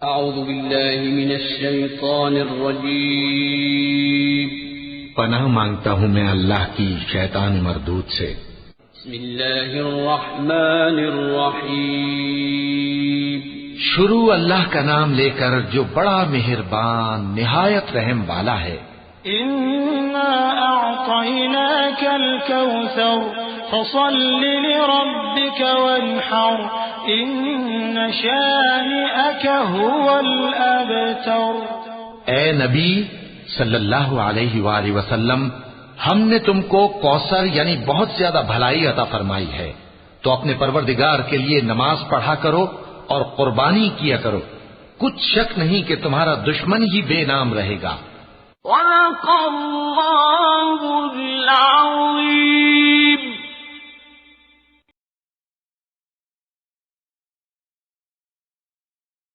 अऊज़ु बिल्लाहि मिनश शैतानिर रजीम। पनाह मांगता हूँ मैं अल्लाह की शैतान मरदूद से। बिस्मिल्लाहिर रहमानिर रहीम। शुरू अल्लाह का नाम लेकर जो बड़ा मेहरबान निहायत रहम वाला है। इन्ना अअतैनाकल कौसर फसल्लि लिरब्बिक वन्हर इन्न शानिअक हुवल अबतर। ए नबी सल्लल्लाहु अलैहि वसल्लम, हमने तुमको कौसर यानी बहुत ज्यादा भलाई अता फरमाई है, तो अपने परवरदिगार के लिए नमाज पढ़ा करो और कुर्बानी किया करो। कुछ शक नहीं कि तुम्हारा दुश्मन ही बेनाम रहेगा। वलकल्लाहुल अज़ीम।